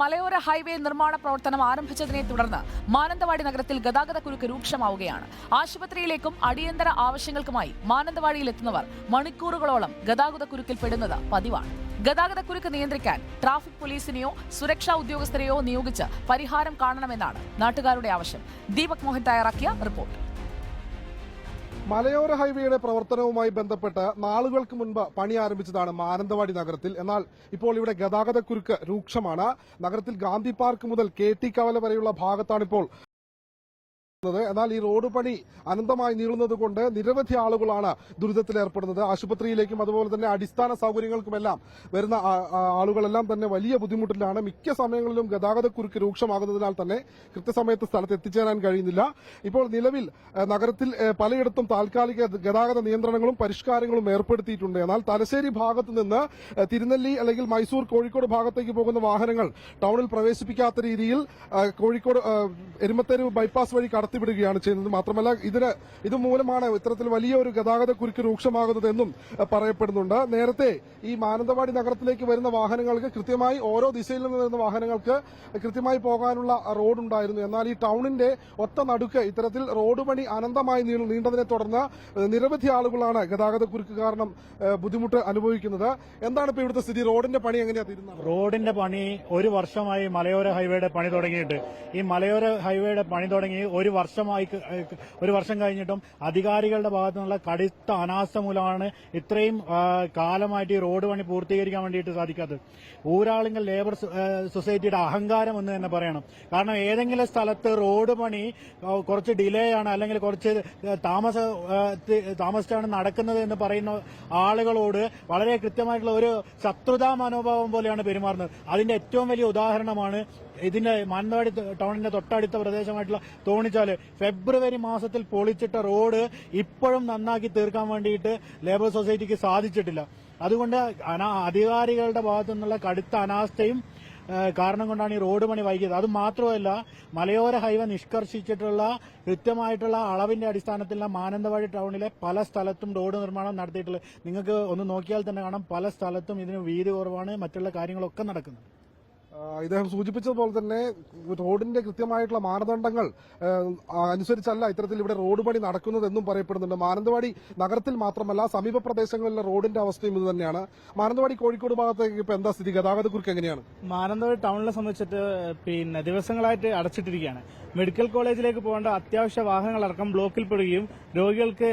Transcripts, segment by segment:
മലയോര ഹൈവേ നിർമ്മാണ പ്രവർത്തനം ആരംഭിച്ചതിനെ തുടർന്ന് മാനന്തവാടി നഗരത്തിൽ ഗതാഗതക്കുരുക്ക് രൂക്ഷമാവുകയാണ്. ആശുപത്രിയിലേക്കും അടിയന്തര ആവശ്യങ്ങൾക്കുമായി മാനന്തവാടിയിലെത്തുന്നവർ മണിക്കൂറുകളോളം ഗതാഗതക്കുരുക്കിൽപ്പെടുന്നത് പതിവാണ്. ഗതാഗതക്കുരുക്ക് നിയന്ത്രിക്കാൻ ട്രാഫിക് പോലീസിനെയോ സുരക്ഷാ ഉദ്യോഗസ്ഥരെയോ നിയോഗിച്ച് പരിഹാരം കാണണമെന്നാണ് നാട്ടുകാരുടെ ആവശ്യം. ദീപക് മോഹൻ തയ്യാറാക്കിയ റിപ്പോർട്ട്. മലയോര ഹൈവേയുടെ പ്രവർത്തനവുമായി ബന്ധപ്പെട്ട് നാളുകൾക്ക് മുൻപ് പണി ആരംഭിച്ചതാണ് മാനന്തവാടി നഗരത്തിൽ. എന്നാൽ ഇപ്പോൾ ഇവിടെ ഗതാഗതക്കുരുക്ക് രൂക്ഷമാണ്. നഗരത്തിൽ ഗാന്ധി പാർക്ക് മുതൽ KT കവല വരെയുള്ള ഭാഗത്താണിപ്പോൾ. എന്നാൽ ഈ റോഡ് പണി അനന്തമായി നീളുന്നതുകൊണ്ട് നിരവധി ആളുകളാണ് ദുരിതത്തിലേർപ്പെടുന്നത്. ആശുപത്രിയിലേക്കും അതുപോലെ തന്നെ അടിസ്ഥാന സൗകര്യങ്ങൾക്കുമെല്ലാം വരുന്ന ആളുകളെല്ലാം തന്നെ വലിയ ബുദ്ധിമുട്ടിലാണ്. മിക്ക സമയങ്ങളിലും ഗതാഗതക്കുരുക്ക് രൂക്ഷമാകുന്നതിനാൽ തന്നെ കൃത്യസമയത്ത് സ്ഥലത്ത് എത്തിച്ചേരാൻ കഴിയുന്നില്ല. ഇപ്പോൾ നിലവിൽ നഗരത്തിൽ പലയിടത്തും താൽക്കാലിക ഗതാഗത നിയന്ത്രണങ്ങളും പരിഷ്കാരങ്ങളും ഏർപ്പെടുത്തിയിട്ടുണ്ട്. എന്നാൽ തലശ്ശേരി ഭാഗത്ത് നിന്ന് തിരുനെല്ലി അല്ലെങ്കിൽ മൈസൂർ കോഴിക്കോട് ഭാഗത്തേക്ക് പോകുന്ന വാഹനങ്ങൾ ടൌണിൽ പ്രവേശിപ്പിക്കാത്ത രീതിയിൽ കോഴിക്കോട് എരുമത്തേരി ബൈപ്പാസ് വഴി വിടുകയാണ് ചെയ്യുന്നത്. മാത്രമല്ല ഇതുമൂലമാണ് ഇത്തരത്തിൽ വലിയൊരു ഗതാഗതക്കുരുക്ക് രൂക്ഷമാകുന്നതെന്നും പറയപ്പെടുന്നുണ്ട്. നേരത്തെ ഈ മാനന്തവാടി നഗരത്തിലേക്ക് വരുന്ന വാഹനങ്ങൾക്ക് കൃത്യമായി ഓരോ ദിശയിൽ നിന്ന് വരുന്ന വാഹനങ്ങൾക്ക് കൃത്യമായി പോകാനുള്ള റോഡുണ്ടായിരുന്നു. എന്നാൽ ഈ ടൌണിന്റെ ഒത്ത നടുക്ക് ഇത്തരത്തിൽ റോഡ് പണി അനന്തമായി നീണ്ടതിനെ തുടർന്ന് നിരവധി ആളുകളാണ് ഗതാഗതക്കുരുക്ക് കാരണം ബുദ്ധിമുട്ട് അനുഭവിക്കുന്നത്. എന്താണ് ഇപ്പോൾ ഇവിടുത്തെ സ്ഥിതി? റോഡിന്റെ പണി എങ്ങനെയാണ് തീരുന്നത്? റോഡിന്റെ പണി ഒരു വർഷമായി മലയോര ഹൈവേയുടെ പണി തുടങ്ങിയിട്ട്. ഈ മലയോര ഹൈവേയുടെ പണി തുടങ്ങി ഒരു വർഷം കഴിഞ്ഞിട്ടും അധികാരികളുടെ ഭാഗത്തു നിന്നുള്ള കടുത്ത അനാസ്ഥ മൂലമാണ് ഇത്രയും കാലമായിട്ട് ഈ റോഡ് പണി പൂർത്തീകരിക്കാൻ വേണ്ടിയിട്ട് സാധിക്കാത്തത്. ഊരാളുങ്കൽ ലേബർ സൊസൈറ്റിയുടെ അഹങ്കാരം എന്ന് തന്നെ പറയണം. കാരണം ഏതെങ്കിലും സ്ഥലത്ത് റോഡ് പണി കുറച്ച് ഡിലേ ആണ് അല്ലെങ്കിൽ കുറച്ച് താമസിച്ചാണ് നടക്കുന്നത് എന്ന് പറയുന്ന ആളുകളോട് വളരെ കൃത്യമായിട്ടുള്ള ഒരു ശത്രുതാ മനോഭാവം പോലെയാണ് പെരുമാറുന്നത്. അതിന്റെ ഏറ്റവും വലിയ ഉദാഹരണമാണ് ഇതിന്റെ മാനന്തവാടി ടൗണിന്റെ തൊട്ടടുത്ത പ്രദേശമായിട്ടുള്ള തോണിച്ചാല്. ഫെബ്രുവരി മാസത്തിൽ പൊളിച്ചിട്ട റോഡ് ഇപ്പോഴും നന്നാക്കി തീർക്കാൻ വേണ്ടിയിട്ട് ലേബർ സൊസൈറ്റിക്ക് സാധിച്ചിട്ടില്ല. അതുകൊണ്ട് അധികാരികളുടെ ഭാഗത്തു നിന്നുള്ള കടുത്ത അനാസ്ഥയും കാരണം കൊണ്ടാണ് ഈ റോഡ് പണി വൈകിയത്. അത് മാത്രമല്ല, മലയോര ഹൈവേ നിഷ്കർഷിച്ചിട്ടുള്ള കൃത്യമായിട്ടുള്ള അളവിന്റെ അടിസ്ഥാനത്തിലുള്ള മാനന്തവാടി ടൗണിലെ പല സ്ഥലത്തും റോഡ് നിർമ്മാണം നടത്തിയിട്ടുള്ളത് നിങ്ങൾക്ക് ഒന്ന് നോക്കിയാൽ തന്നെ കാണാം. പല സ്ഥലത്തും ഇതിന് വീതി കുറവാണ്, മറ്റുള്ള കാര്യങ്ങളൊക്കെ നടക്കുന്നത്. ഇദ്ദേഹം സൂചിപ്പിച്ചതുപോലെ തന്നെ റോഡിന്റെ കൃത്യമായിട്ടുള്ള മാനദണ്ഡങ്ങൾ അനുസരിച്ചല്ല ഇത്തരത്തിൽ ഇവിടെ റോഡ് പണി നടക്കുന്നതെന്നും പറയപ്പെടുന്നുണ്ട്. മാനന്തവാടി നഗരത്തിൽ മാത്രമല്ല സമീപ പ്രദേശങ്ങളിലെ റോഡിന്റെ അവസ്ഥയും ഇത് തന്നെയാണ്. മാനന്തവാടി കോഴിക്കോട് ഭാഗത്തേക്ക് ഇപ്പൊ എന്താ സ്ഥിതി? ഗതാഗതക്കുരുക്ക് എങ്ങനെയാണ്? മാനന്തവാടി ടൗണിനെ സംബന്ധിച്ചിട്ട് ദിവസങ്ങളായിട്ട് അടച്ചിട്ടിരിക്കുകയാണ്. മെഡിക്കൽ കോളേജിലേക്ക് പോകേണ്ട അത്യാവശ്യ വാഹനങ്ങളടക്കം ബ്ലോക്കിൽ പെടുകയും രോഗികൾക്ക്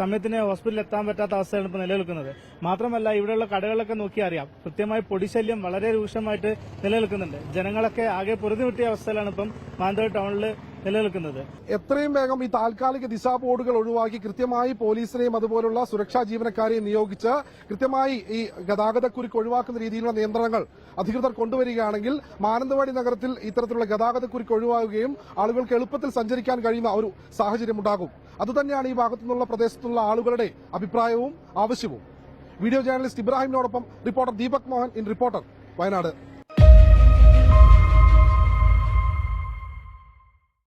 സമയത്തിന് ഹോസ്പിറ്റലിൽ എത്താൻ പറ്റാത്ത അവസ്ഥയാണ് ഇപ്പോൾ നിലനിൽക്കുന്നത്. മാത്രമല്ല, ഇവിടെയുള്ള കടകളിലൊക്കെ നോക്കിയാൽ അറിയാം, കൃത്യമായി പൊടിശല്യം വളരെ രൂക്ഷമായിട്ട് നിലനിൽക്കുന്നുണ്ട്. ജനങ്ങളൊക്കെ ആകെ പൊറുതിമുട്ടിയ അവസ്ഥയിലാണ് ഇപ്പം മാനന്തവാടി ടൗണിൽ നിലനിൽക്കുന്നത്. എത്രയും വേഗം ഈ താൽക്കാലിക ദിശാ ബോർഡുകൾ ഒഴിവാക്കി കൃത്യമായി പോലീസിനെയും അതുപോലുള്ള സുരക്ഷാ ജീവനക്കാരെയും നിയോഗിച്ച് കൃത്യമായി ഈ ഗതാഗതക്കുരുക്ക് ഒഴിവാക്കുന്ന രീതിയിലുള്ള നിയന്ത്രണങ്ങൾ അധികൃതർ കൊണ്ടുവരികയാണെങ്കിൽ മാനന്തവാടി നഗരത്തിൽ ഇത്തരത്തിലുള്ള ഗതാഗതക്കുരുക്ക് ഒഴിവാകുകയും ആളുകൾക്ക് എളുപ്പത്തിൽ സഞ്ചരിക്കാൻ കഴിയുന്ന ഒരു സാഹചര്യം ഉണ്ടാകും. അതുതന്നെയാണ് ഈ ഭാഗത്തുനിന്നുള്ള പ്രദേശത്തുള്ള ആളുകളുടെ അഭിപ്രായവും ആവശ്യവും. വീഡിയോ ജേർണലിസ്റ്റ് ഇബ്രാഹിമിനോടൊപ്പം reporter Deepak Mohan in reporter, Wayanad.